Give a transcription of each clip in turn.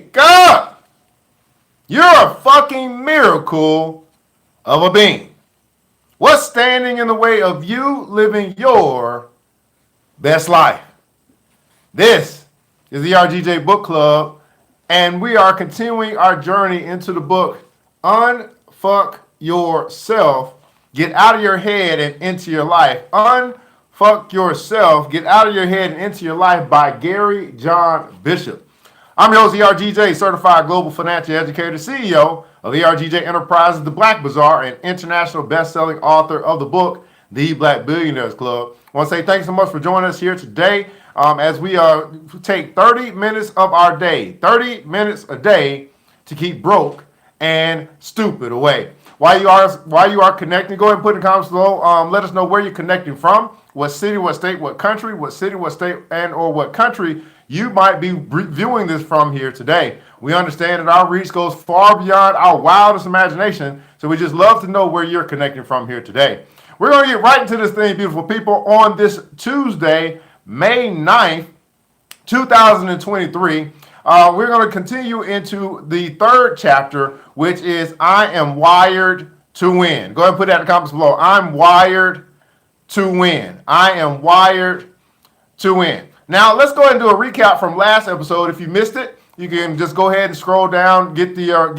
wake up. You're a fucking miracle of a being. What's standing in the way of you living your best life? This is the RGJ Book Club, and we are continuing our journey into the book Unfuck Yourself, Get Out of Your Head and Into Your Life. Unfuck Yourself, Get Out of Your Head and Into Your Life by Gary John Bishop. I'm your host, ERGJ, Certified Global Financial Educator, CEO of ERGJ Enterprises, The Black Bazaar, and international best-selling author of the book, The Black Billionaires Club. I want to say thanks so much for joining us here today as we take 30 minutes of our day, 30 minutes a day to keep broke and stupid away. While you are connecting, go ahead and put in the comments below. Let us know where you're connecting from, what city, what state, what country, what city, what state, and or what country you might be viewing this from here today. We understand that our reach goes far beyond our wildest imagination, so we just love to know where you're connecting from here today. We're going to get right into this thing, beautiful people, on this Tuesday, May 9th, 2023. We're going to continue into the third chapter, which is I Am Wired to Win. Go ahead and put that in the comments below. I'm wired to win. I am wired to win. Now, let's go ahead and do a recap from last episode. If you missed it, you can just go ahead and scroll down, look at our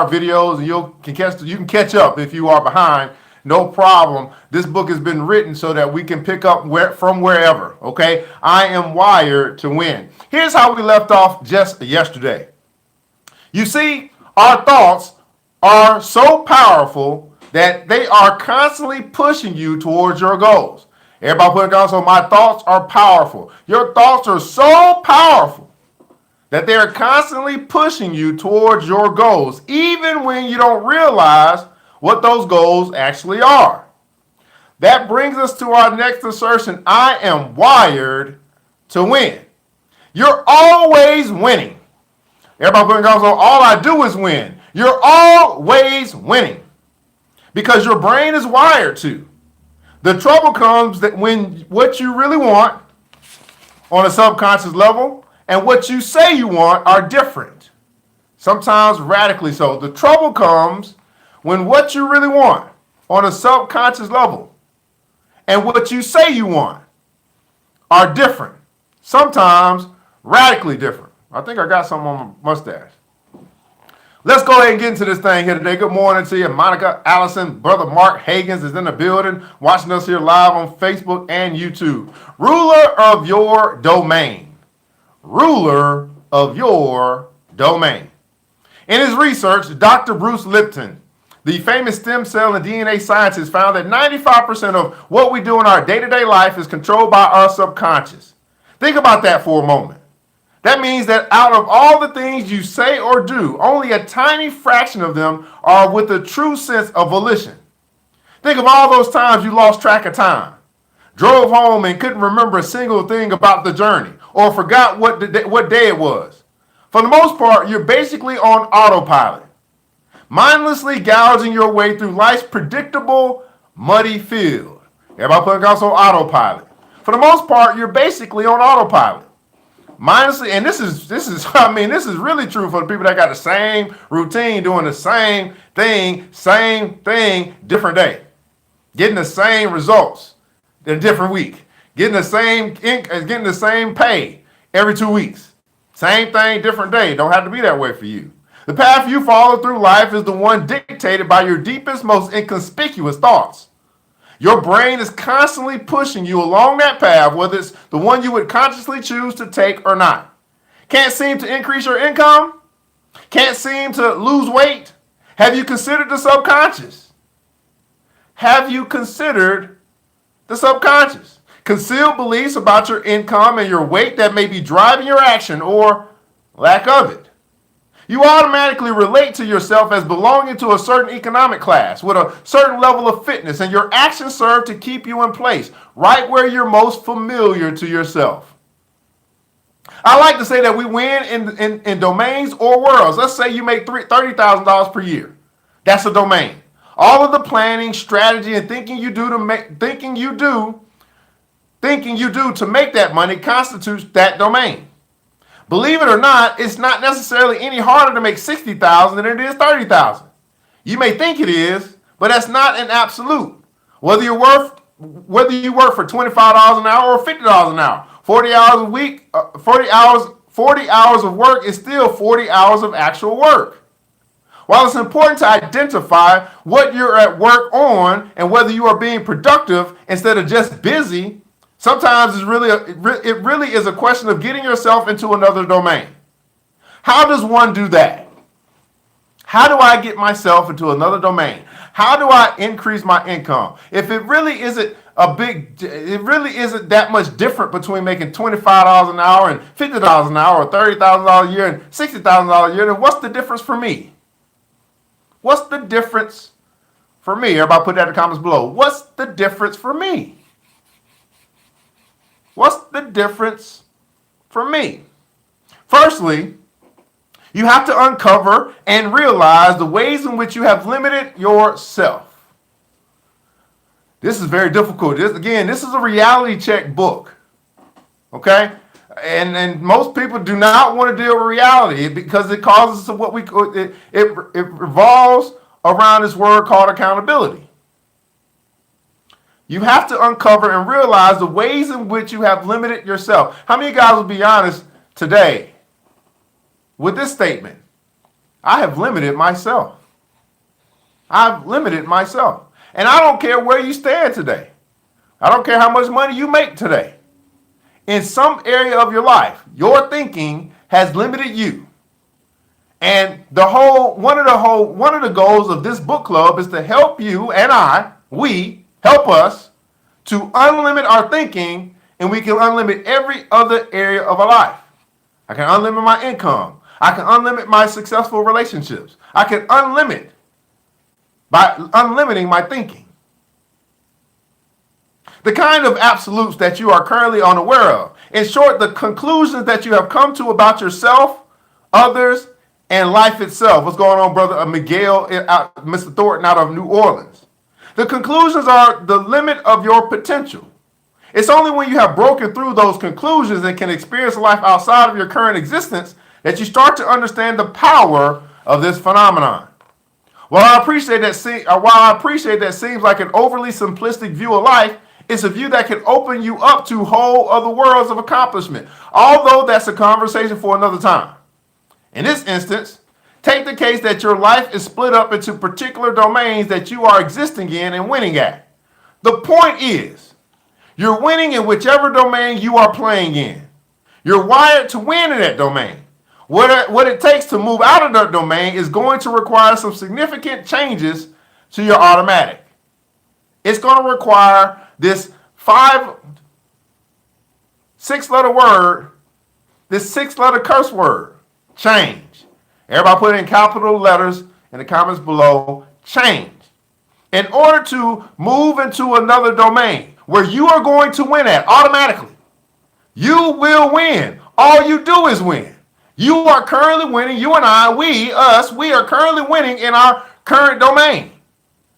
videos, and you can catch up if you are behind. No problem. This book has been written so that we can pick up from wherever, okay? I am wired to win. Here's how we left off just yesterday. You see, our thoughts are so powerful that they are constantly pushing you towards your goals. Everybody put it down. So my thoughts are powerful. Your thoughts are so powerful that they're constantly pushing you towards your goals, even when you don't realize what those goals actually are. That brings us to our next assertion. I am wired to win. You're always winning. Everybody put it down. So all I do is win. You're always winning because your brain is wired to. The trouble comes that when what you really want on a subconscious level and what you say you want are different, sometimes radically so. The trouble comes when what you really want on a subconscious level and what you say you want are different, sometimes radically different. I think I got something on my mustache. Let's go ahead and get into this thing here today. Good morning to you. Monica Allison, Brother Mark Hagens is in the building, watching us here live on Facebook and YouTube. Ruler of your domain. Ruler of your domain. In his research, Dr. Bruce Lipton, the famous stem cell and DNA scientist, found that 95% of what we do in our day-to-day life is controlled by our subconscious. Think about that for a moment. That means that out of all the things you say or do, only a tiny fraction of them are with a true sense of volition. Think of all those times you lost track of time, drove home and couldn't remember a single thing about the journey, or forgot what day it was. For the most part, you're basically on autopilot, mindlessly gouging your way through life's predictable, muddy field. Everybody put also autopilot. For the most part, you're basically on autopilot. Mindlessly, and this is really true for the people that got the same routine, doing the same thing, different day, getting the same results in a different week, getting the same pay every 2 weeks, same thing, different day. Don't have to be that way for you. The path you follow through life is the one dictated by your deepest, most inconspicuous thoughts. Your brain is constantly pushing you along that path, whether it's the one you would consciously choose to take or not. Can't seem to increase your income? Can't seem to lose weight? Have you considered the subconscious? Have you considered the subconscious? Concealed beliefs about your income and your weight that may be driving your action or lack of it. You automatically relate to yourself as belonging to a certain economic class with a certain level of fitness, and your actions serve to keep you in place, right where you're most familiar to yourself. I like to say that we win in domains or worlds. Let's say you make $30,000 per year. That's a domain. All of the planning, strategy, and thinking you do to make that money constitutes that domain. Believe it or not, it's not necessarily any harder to make 60,000 than it is 30,000. You may think it is, but that's not an absolute. Whether you work for $25 an hour or $50 an hour, 40 hours a week, 40 hours of work is still 40 hours of actual work. While it's important to identify what you're at work on and whether you are being productive instead of just busy, sometimes it really is a question of getting yourself into another domain. How does one do that? How do I get myself into another domain? How do I increase my income? If it really isn't that much different between making $25 an hour and $50 an hour or $30,000 a year and $60,000 a year, then what's the difference for me? What's the difference for me? Everybody put that in the comments below. What's the difference for me? What's the difference for me? Firstly, you have to uncover and realize the ways in which you have limited yourself. This is very difficult. This is a reality check book. Okay? And most people do not want to deal with reality because it causes what it revolves around this word called accountability. You have to uncover and realize the ways in which you have limited yourself. How many of you guys will be honest today with this statement? I have limited myself. I've limited myself. And I don't care where you stand today. I don't care how much money you make today. In some area of your life, your thinking has limited you. And one of the goals of this book club is to help you and help us to unlimit our thinking, and we can unlimit every other area of our life. I can unlimit my income. I can unlimit my successful relationships. I can unlimit by unlimiting my thinking. The kind of absolutes that you are currently unaware of. In short, the conclusions that you have come to about yourself, others, and life itself. What's going on, brother Miguel, Mr. Thornton out of New Orleans? The conclusions are the limit of your potential. It's only when you have broken through those conclusions and can experience life outside of your current existence that you start to understand the power of this phenomenon. While I appreciate that seems like an overly simplistic view of life, it's a view that can open you up to whole other worlds of accomplishment. Although that's a conversation for another time. In this instance, take the case that your life is split up into particular domains that you are existing in and winning at. The point is, you're winning in whichever domain you are playing in. You're wired to win in that domain. What it takes to move out of that domain is going to require some significant changes to your automatic. It's going to require this 6-letter word, this 6-letter curse word, change. Everybody put it in capital letters in the comments below, change. In order to move into another domain where you are going to win at automatically, you will win. All you do is win. You are currently winning. You and I, we are currently winning in our current domain.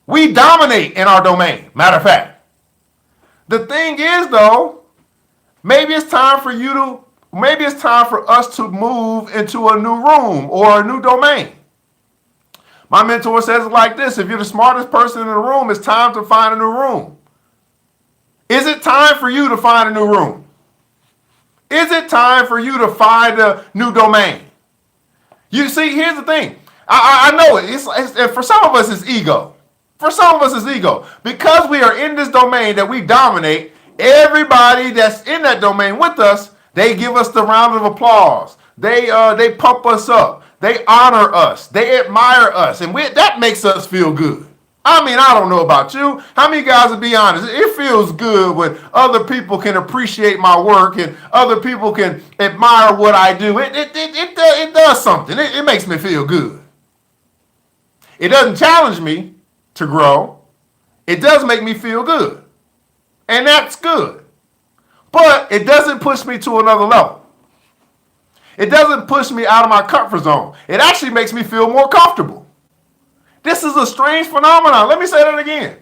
We dominate in our domain, matter of fact. The thing is, though, maybe it's time for us to move into a new room or a new domain. My mentor says it like this: if you're the smartest person in the room, it's time to find a new room. Is it time for you to find a new room? Is it time for you to find a new domain? You see, here's the thing. I know it. It's for some of us, it's ego. For some of us, it's ego. Because we are in this domain that we dominate, everybody that's in that domain with us, they give us the round of applause. They pump us up. They honor us. They admire us. And that makes us feel good. I mean, I don't know about you. How many guys, to be honest, it feels good when other people can appreciate my work and other people can admire what I do. It does something. It makes me feel good. It doesn't challenge me to grow. It does make me feel good. And that's good. But it doesn't push me to another level. It doesn't push me out of my comfort zone. It actually makes me feel more comfortable. This is a strange phenomenon. Let me say that again.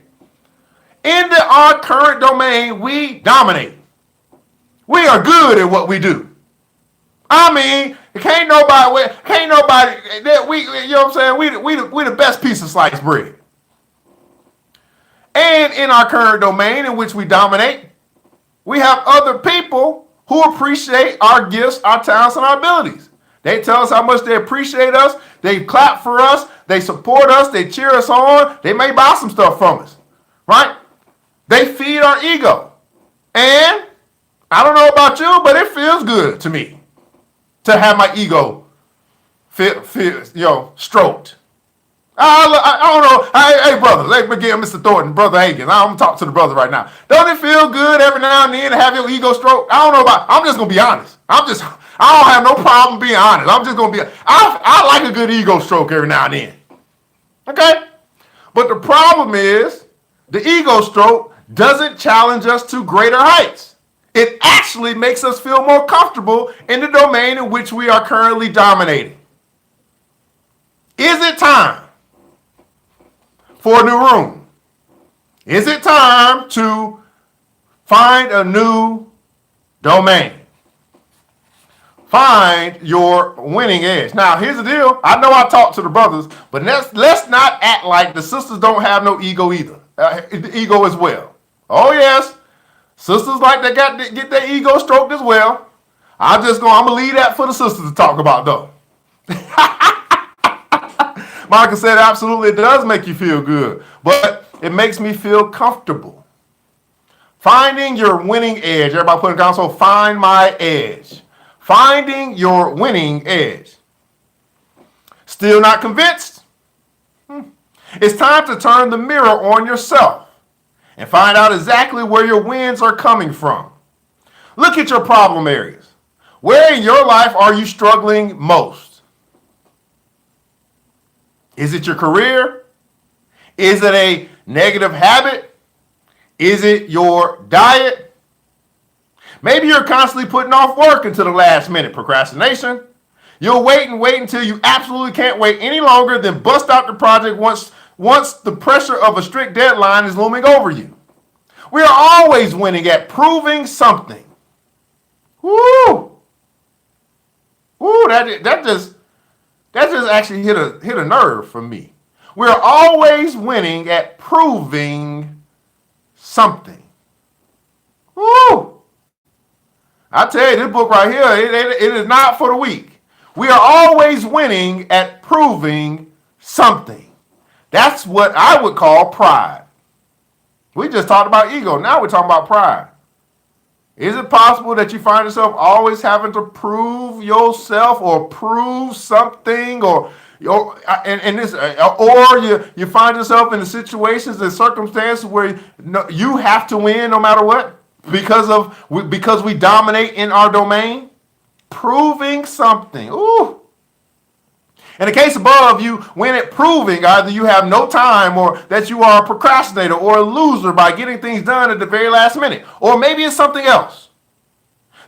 In our current domain, we dominate. We are good at what we do. I mean, can't nobody that we, you know what I'm saying? We the best piece of sliced bread. And in our current domain in which we dominate, we have other people who appreciate our gifts, our talents, and our abilities. They tell us how much they appreciate us. They clap for us. They support us. They cheer us on. They may buy some stuff from us, right? They feed our ego. And I don't know about you, but it feels good to me to have my ego stroked. I don't know. Hey, brother, let me get Mr. Thornton, Brother Hagen. I'm going to talk to the brother right now. Don't it feel good every now and then to have your ego stroked? I don't know about, I'm just going to be honest. I don't have no problem being honest. I'm just going to be, I like a good ego stroke every now and then. Okay? But the problem is, the ego stroke doesn't challenge us to greater heights. It actually makes us feel more comfortable in the domain in which we are currently dominating. Is it time for a new room? Is it time to find a new domain? Find your winning edge. Now, here's the deal. I know I talk to the brothers, but let's not act like the sisters don't have no ego either. Ego as well. Oh, yes. Sisters like they got to get their ego stroked as well. I'm gonna leave that for the sisters to talk about, though. Monica said, absolutely, it does make you feel good, but it makes me feel comfortable. Finding your winning edge. Everybody put in the console, find my edge. Finding your winning edge. Still not convinced? It's time to turn the mirror on yourself and find out exactly where your wins are coming from. Look at your problem areas. Where in your life are you struggling most? Is it your career? Is it a negative habit? Is it your diet? Maybe you're constantly putting off work until the last minute. Procrastination. You'll wait until you absolutely can't wait any longer, then bust out the project once the pressure of a strict deadline is looming over you. We are always winning at proving something. Woo! Woo, that just actually hit a nerve for me. We're always winning at proving something. Woo! I tell you, this book right here, it is not for the weak. We are always winning at proving something. That's what I would call pride. We just talked about ego. Now we're talking about pride. Is it possible that you find yourself always having to prove yourself or prove something, or you find yourself in the situations and circumstances where you have to win no matter what because we dominate in our domain? Proving something. Ooh. In the case above, you win at proving either you have no time, or that you are a procrastinator or a loser by getting things done at the very last minute. Or maybe it's something else.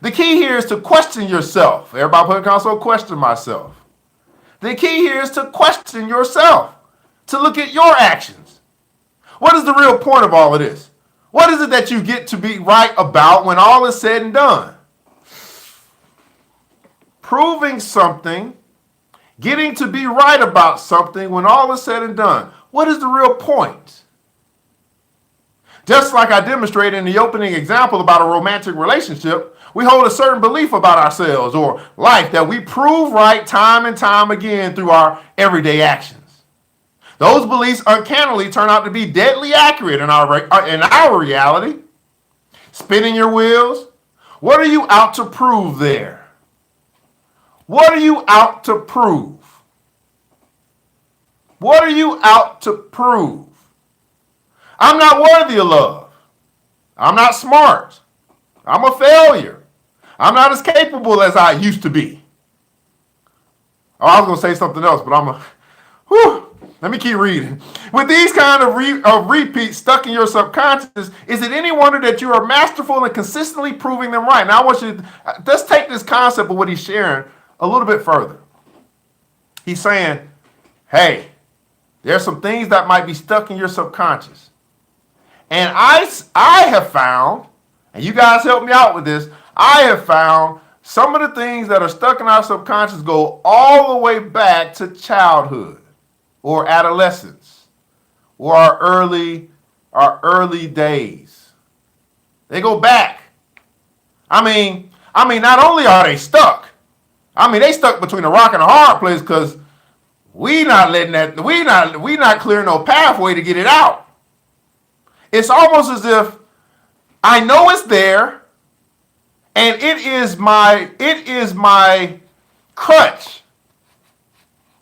The key here is to question yourself. Everybody put in console, question myself. The key here is to question yourself, to look at your actions. What is the real point of all of this? What is it that you get to be right about when all is said and done? Proving something, getting to be right about something when all is said and done. What is the real point? Just like I demonstrated in the opening example about a romantic relationship, we hold a certain belief about ourselves or life that we prove right time and time again through our everyday actions. Those beliefs uncannily turn out to be deadly accurate in our reality. Spinning your wheels. What are you out to prove there? What are you out to prove? What are you out to prove? I'm not worthy of love. I'm not smart. I'm a failure. I'm not as capable as I used to be. Oh, I was going to say something else, but let me keep reading. With these kind of repeats stuck in your subconscious, is it any wonder that you are masterful in consistently proving them right? Now, I want you to, let's take this concept of what he's sharing a little bit further. He's saying, hey, there's some things that might be stuck in your subconscious. And I have found, and you guys help me out with this, I have found some of the things that are stuck in our subconscious go all the way back to childhood or adolescence or our early days. They go back. Not only are they stuck, they stuck between a rock and a hard place because we not clearing no pathway to get it out. It's almost as if I know it's there, and it is my crutch.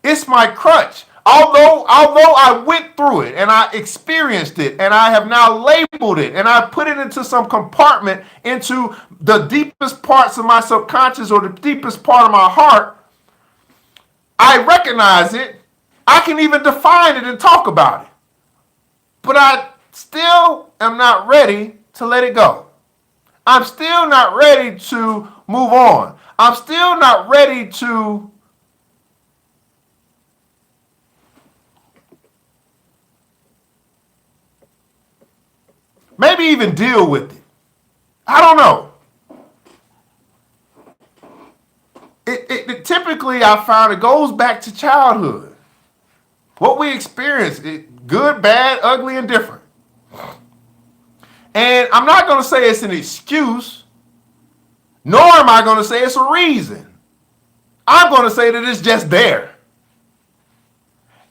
It's my crutch. Although I went through it and I experienced it and I have now labeled it and I put it into some compartment into the deepest parts of my subconscious or the deepest part of my heart, I recognize it. I can even define it and talk about it. But I still am not ready to let it go. I'm still not ready to move on. I'm still not ready to maybe even deal with it. I don't know. It typically, I found it goes back to childhood. What we experience, good, bad, ugly, and different. And I'm not going to say it's an excuse, nor am I going to say it's a reason. I'm going to say that it's just there.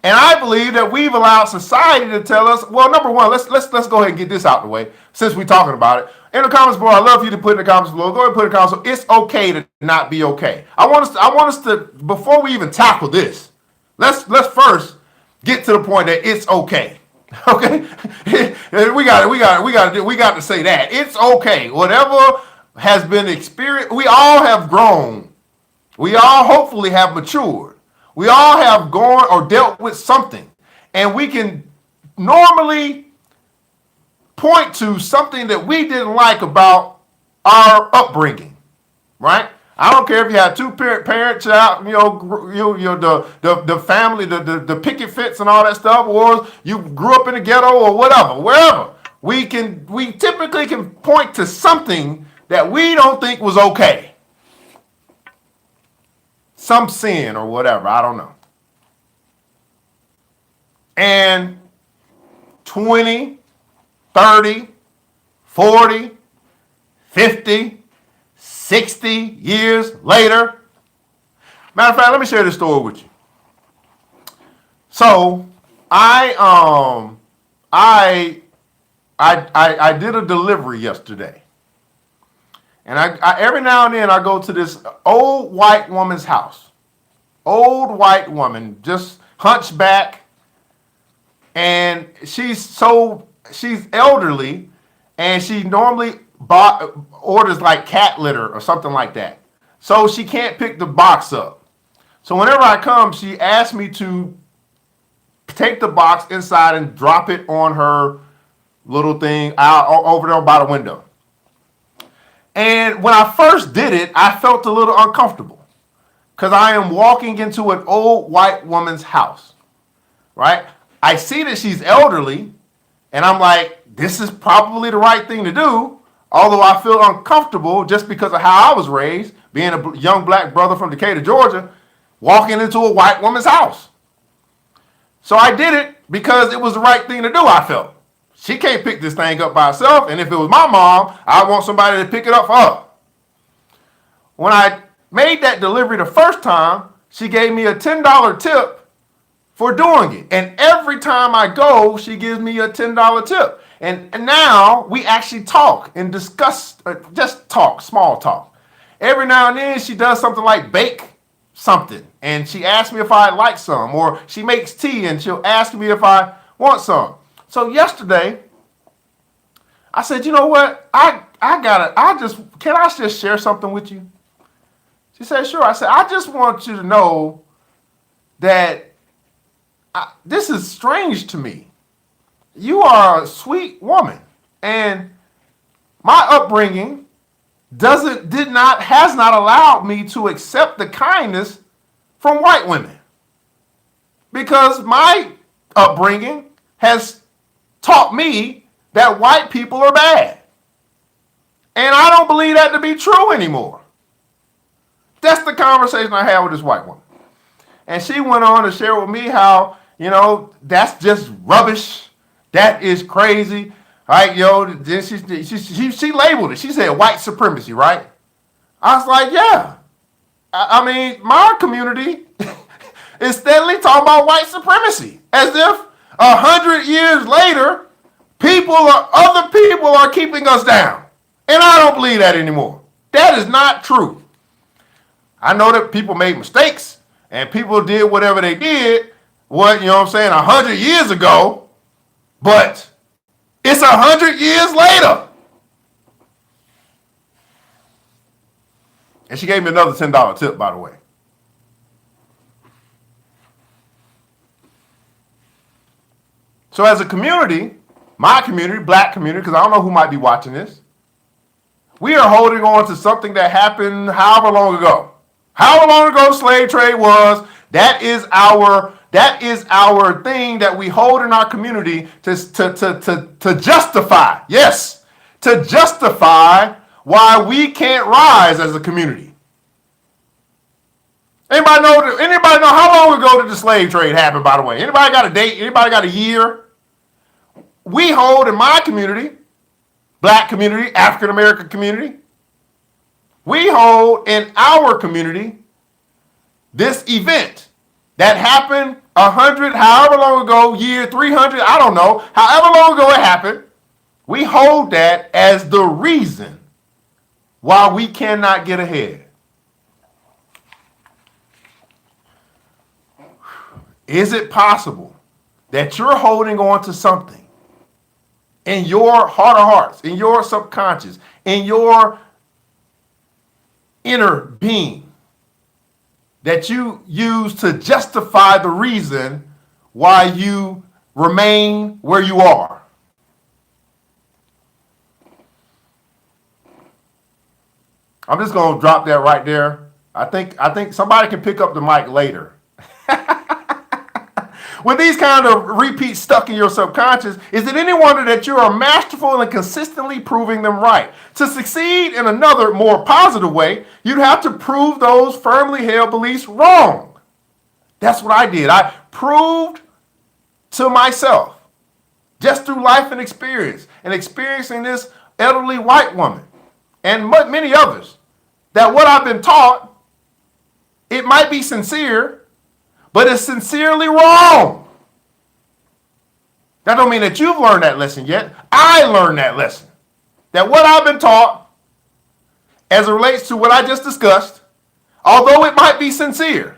And I believe that we've allowed society to tell us, well, number one, let's go ahead and get this out the way since we're talking about it. In the comments below, I love for you to put in the comments below. Go ahead and put in the comments below. It's okay to not be okay. I want us to before we even tackle this, let's first get to the point that it's okay. Okay? we got to say that. It's okay. Whatever has been experienced, we all have grown. We all hopefully have matured. We all have gone or dealt with something. And we can normally point to something that we didn't like about our upbringing, right? I don't care if you had two parent child, the family, the picket fence and all that stuff, or you grew up in the ghetto or whatever, wherever. We typically can point to something that we don't think was okay. Some sin or whatever, I don't know. And 20, 30, 40, 50, 60 years later. Matter of fact, let me share this story with you. So I did a delivery yesterday. And I every now and then I go to this old white woman's house. Old white woman, just hunchback. And she's elderly, and she normally orders like cat litter or something like that. So she can't pick the box up. So whenever I come, she asks me to take the box inside and drop it on her little thing out over there by the window. And when I first did it, I felt a little uncomfortable because I am walking into an old white woman's house, right? I see that she's elderly, and I'm like, this is probably the right thing to do, although I feel uncomfortable just because of how I was raised, being a young black brother from Decatur, Georgia, walking into a white woman's house. So I did it because it was the right thing to do, I felt. She can't pick this thing up by herself, and if it was my mom, I want somebody to pick it up for her. When I made that delivery the first time, she gave me a $10 tip for doing it. And every time I go, she gives me a $10 tip. And now we actually talk and discuss, just talk, small talk. Every now and then she does something like bake something. And she asks me if I like some. Or she makes tea and she'll ask me if I want some. So yesterday, I said, you know what? Can I just share something with you? She said, sure. I said, I just want you to know that this is strange to me. You are a sweet woman, and my upbringing has not allowed me to accept the kindness from white women, because my upbringing has taught me that white people are bad, and I don't believe that to be true anymore. That's the conversation I had with this white woman. And she went on to share with me how, that's just rubbish. That is crazy. Right, then she labeled it. She said white supremacy, right? I was like, yeah. I mean, my community is steadily talking about white supremacy. As if 100 years later, other people are keeping us down. And I don't believe that anymore. That is not true. I know that people made mistakes and people did whatever they did, 100 years ago, but it's 100 years later. And she gave me another $10 tip, by the way. So as a community, my community, black community, because I don't know who might be watching this, we are holding on to something that happened however long ago. However long ago slave trade was, that is our thing that we hold in our community to justify. Yes, to justify why we can't rise as a community. Anybody know how long ago did the slave trade happen, by the way? Anybody got a date? Anybody got a year? We hold in my community, black community, African American community, we hold in our community this event that happened 100, however long ago, year 300, I don't know, however long ago it happened, we hold that as the reason why we cannot get ahead. Is it possible that you're holding on to something in your heart of hearts, in your subconscious, in your inner being that you use to justify the reason why you remain where you are? I'm just going to drop that right there. I think somebody can pick up the mic later. With these kind of repeats stuck in your subconscious, is it any wonder that you are masterful in consistently proving them right? To succeed in another, more positive way, you'd have to prove those firmly held beliefs wrong. That's what I did. I proved to myself, just through life and experience, and experiencing this elderly white woman, and many others, that what I've been taught, it might be sincere, but it's sincerely wrong. That don't mean that you've learned that lesson yet. I learned that lesson. That what I've been taught, as it relates to what I just discussed, although it might be sincere,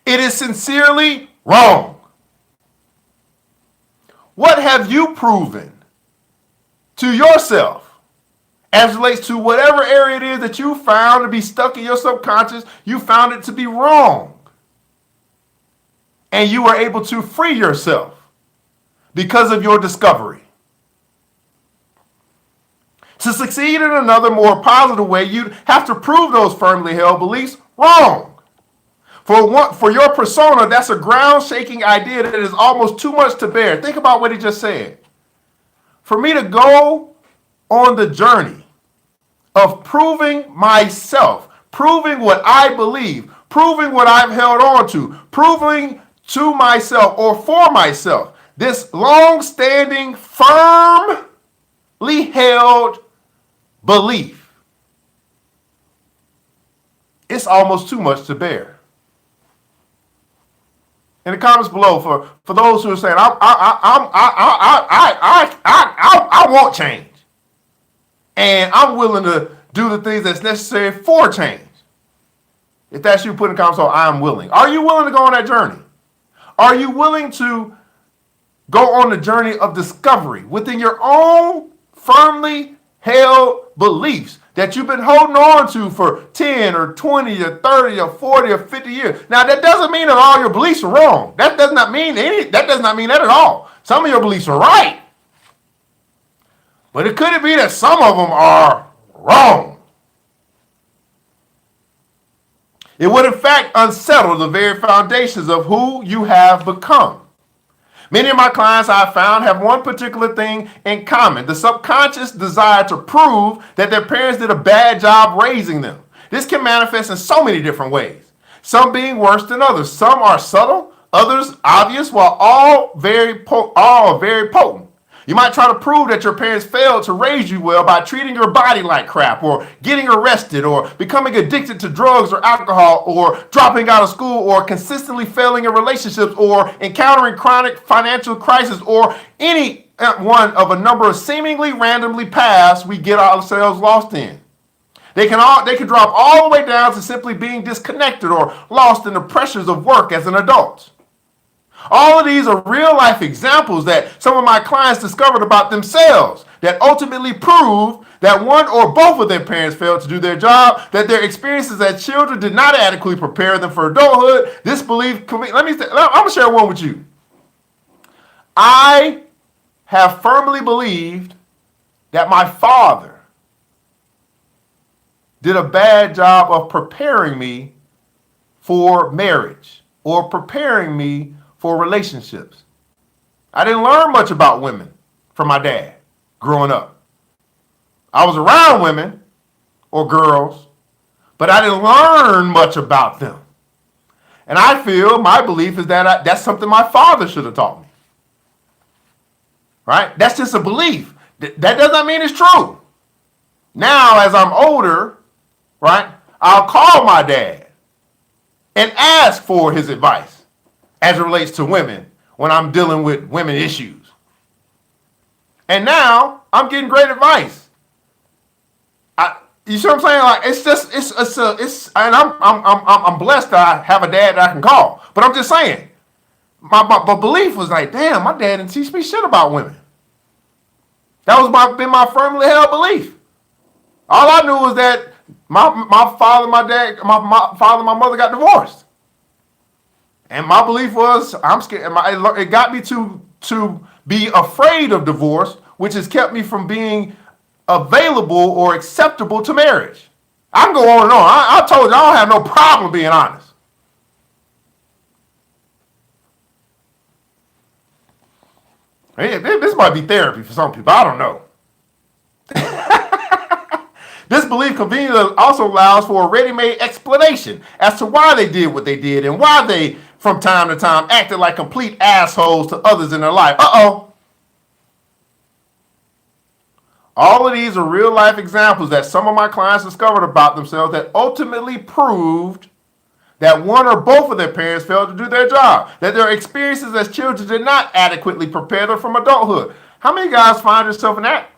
it is sincerely wrong. What have you proven to yourself as it relates to whatever area it is that you found to be stuck in your subconscious, you found it to be wrong? And you were able to free yourself because of your discovery. To succeed in another, more positive way, you'd have to prove those firmly held beliefs wrong. For your persona, that's a ground-shaking idea that is almost too much to bear. Think about what he just said. For me to go on the journey of proving myself, proving what I believe, proving what I've held on to, proving to myself or for myself, this long-standing, firmly held belief, it's almost too much to bear. In the comments below, for those who are saying, I want change, and I'm willing to do the things that's necessary for change. If that's you, put in the comments below, I'm willing. Are you willing to go on that journey? Are you willing to go on the journey of discovery within your own firmly held beliefs that you've been holding on to for 10 or 20 or 30 or 40 or 50 years? Now, that doesn't mean that all your beliefs are wrong. That does not mean that at all. Some of your beliefs are right. But it could be that some of them are wrong. It would, in fact, unsettle the very foundations of who you have become. Many of my clients I've found have one particular thing in common: the subconscious desire to prove that their parents did a bad job raising them. This can manifest in so many different ways, some being worse than others. Some are subtle, others obvious, while all very potent. You might try to prove that your parents failed to raise you well by treating your body like crap, or getting arrested, or becoming addicted to drugs or alcohol, or dropping out of school, or consistently failing in relationships, or encountering chronic financial crisis, or any one of a number of seemingly randomly paths we get ourselves lost in. They can drop all the way down to simply being disconnected or lost in the pressures of work as an adult. All of these are real life examples that some of my clients discovered about themselves that ultimately prove that one or both of their parents failed to do their job, that their experiences as children did not adequately prepare them for adulthood. This belief, I'm going to share one with you. I have firmly believed that my father did a bad job of preparing me for marriage or preparing me for relationships. I didn't learn much about women from my dad growing up. I was around women or girls, but I didn't learn much about them. And I feel my belief is that that's something my father should have taught me. Right? That's just a belief. That does not mean it's true. Now, as I'm older, right, I'll call my dad and ask for his advice as it relates to women when I'm dealing with women issues. And now I'm getting great advice. You see what I'm saying? Like and I'm blessed that I have a dad that I can call. But I'm just saying, my belief was like, damn, my dad didn't teach me shit about women. That was been my firmly held belief. All I knew was that my father, my father, and my mother got divorced. And my belief was, I'm scared. It got me to be afraid of divorce, which has kept me from being available or acceptable to marriage. I can go on and on. I told you I don't have no problem being honest. Hey, this might be therapy for some people. I don't know. This belief conveniently also allows for a ready-made explanation as to why they did what they did and why they, from time to time, acted like complete assholes to others in their life. All of these are real-life examples that some of my clients discovered about themselves that ultimately proved that one or both of their parents failed to do their job, that their experiences as children did not adequately prepare them from adulthood. How many guys find yourself in that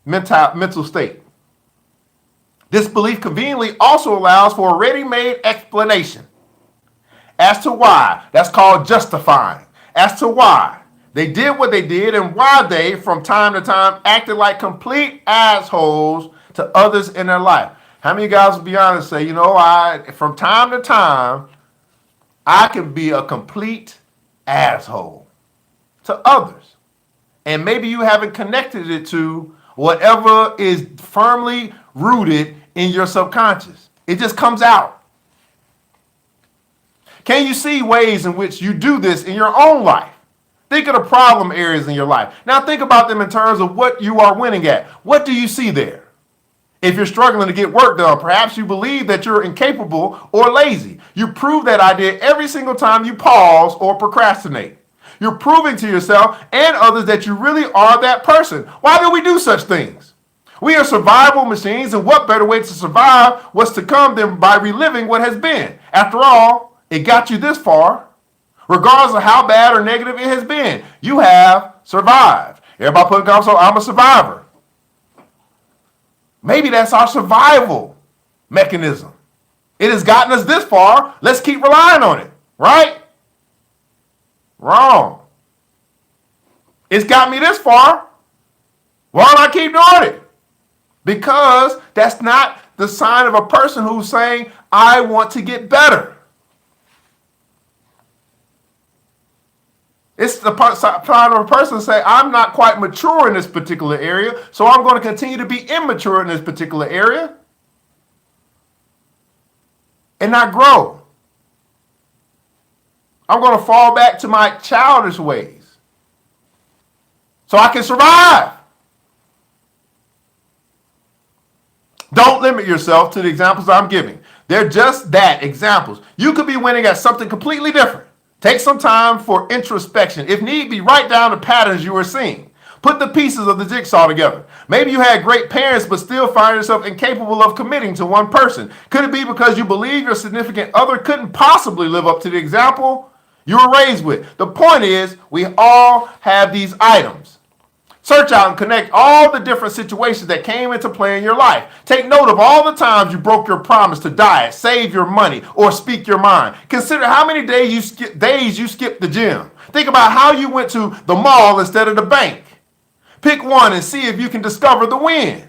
mental state? This belief conveniently also allows for a ready-made explanation as to why. That's called justifying. As to why they did what they did and why they, from time to time, acted like complete assholes to others in their life. How many guys will be honest and say, from time to time, I can be a complete asshole to others. And maybe you haven't connected it to whatever is firmly rooted in your subconscious. It just comes out. Can you see ways in which you do this in your own life? Think of the problem areas in your life. Now think about them in terms of what you are winning at. What do you see there? If you're struggling to get work done, perhaps you believe that you're incapable or lazy. You prove that idea every single time you pause or procrastinate. You're proving to yourself and others that you really are that person. Why do we do such things? We are survival machines, and what better way to survive what's to come than by reliving what has been? After all, it got you this far. Regardless of how bad or negative it has been, you have survived. Everybody put comments on, I'm a survivor. Maybe that's our survival mechanism. It has gotten us this far. Let's keep relying on it, right? Wrong. It's got me this far. Why don't I keep doing it? Because that's not the sign of a person who's saying, I want to get better. It's the sign of a person saying, I'm not quite mature in this particular area, so I'm going to continue to be immature in this particular area and not grow. I'm going to fall back to my childish ways so I can survive. Don't limit yourself to the examples I'm giving. They're just that, examples. You could be winning at something completely different. Take some time for introspection. If need be, write down the patterns you are seeing. Put the pieces of the jigsaw together. Maybe you had great parents but still find yourself incapable of committing to one person. Could it be because you believe your significant other couldn't possibly live up to the example you were raised with? The point is, we all have these items. Search out and connect all the different situations that came into play in your life. Take note of all the times you broke your promise to diet, save your money, or speak your mind. Consider how many days you skipped the gym. Think about how you went to the mall instead of the bank. Pick one and see if you can discover the win.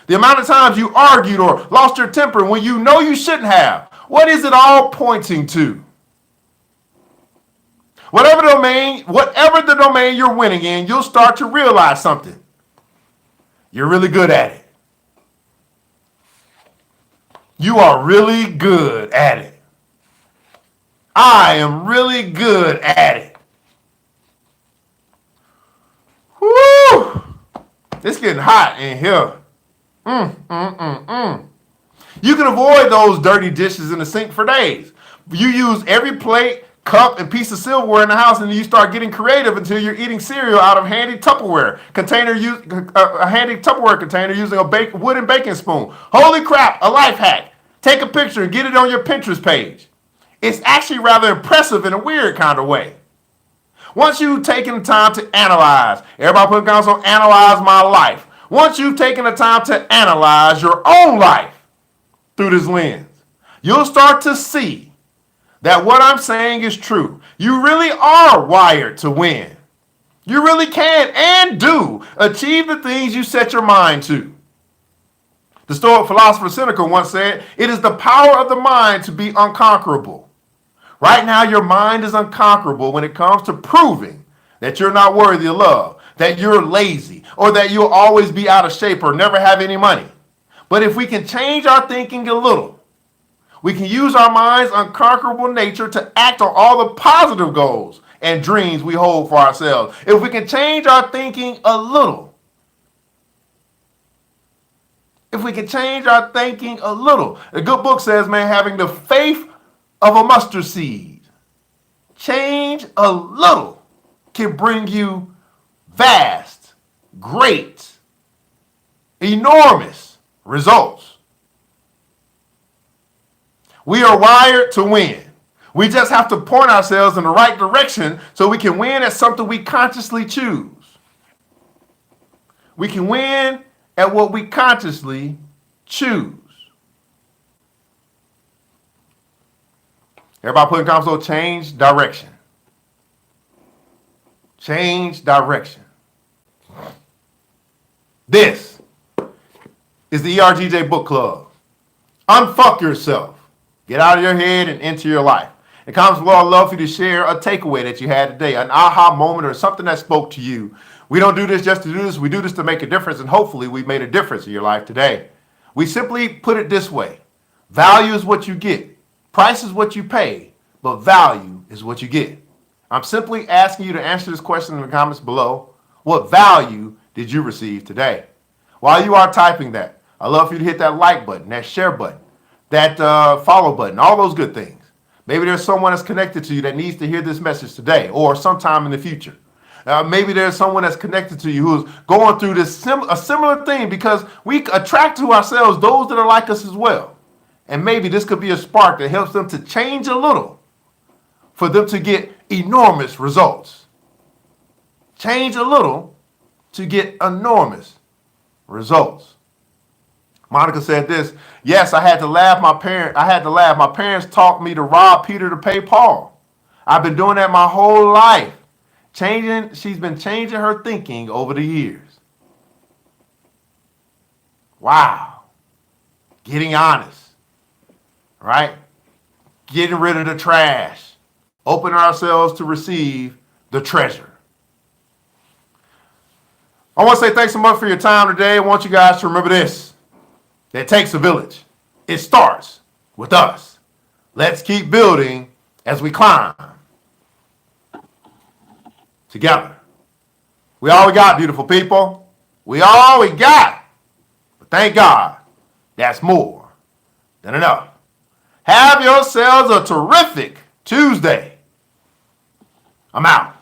The amount of times you argued or lost your temper when you know you shouldn't have. What is it all pointing to? Whatever the domain you're winning in, you'll start to realize something. You're really good at it. You are really good at it. I am really good at it. Woo! It's getting hot in here. You can avoid those dirty dishes in the sink for days. You use every plate, cup, and piece of silverware in the house, and then you start getting creative until you're eating cereal out of a handy Tupperware container using a wooden baking spoon. Holy crap, a life hack. Take a picture and get it on your Pinterest page. It's actually rather impressive in a weird kind of way. Once you've taken the time to analyze, everybody put council on analyze my life. Once you've taken the time to analyze your own life through this lens, you'll start to see that what I'm saying is true. You really are wired to win. You really can and do achieve the things you set your mind to. The Stoic philosopher Seneca once said, "It is the power of the mind to be unconquerable." Right now, your mind is unconquerable when it comes to proving that you're not worthy of love, that you're lazy, or that you'll always be out of shape or never have any money. But if we can change our thinking a little, we can use our mind's unconquerable nature to act on all the positive goals and dreams we hold for ourselves. If we can change our thinking a little, a good book says, man, having the faith of a mustard seed, change a little can bring you vast, great, enormous results. We are wired to win. We just have to point ourselves in the right direction so we can win at something we consciously choose. We can win at what we consciously choose. Everybody put in console, change direction. Change direction. This is the ERGJ Book Club. Unfuck yourself. Get out of your head and into your life. In comments below, I'd love for you to share a takeaway that you had today, an aha moment or something that spoke to you. We don't do this just to do this. We do this to make a difference, and hopefully we've made a difference in your life today. We simply put it this way. Value is what you get. Price is what you pay, but value is what you get. I'm simply asking you to answer this question in the comments below. What value did you receive today? While you are typing that, I'd love for you to hit that like button, that share button, that follow button, all those good things. Maybe there's someone that's connected to you that needs to hear this message today or sometime in the future. Maybe there's someone that's connected to you who's going through this a similar thing, because we attract to ourselves those that are like us as well. And maybe this could be a spark that helps them to change a little for them to get enormous results. Change a little to get enormous results. Monica said this, yes, I had to laugh. My parents taught me to rob Peter to pay Paul. I've been doing that my whole life. She's been changing her thinking over the years. Wow. Getting honest. Right? Getting rid of the trash. Opening ourselves to receive the treasure. I want to say thanks so much for your time today. I want you guys to remember this. It takes a village. It starts with us. Let's keep building as we climb together. We all we got, beautiful people. We all we got. But thank God That's more than enough. Have yourselves a terrific Tuesday. I'm out.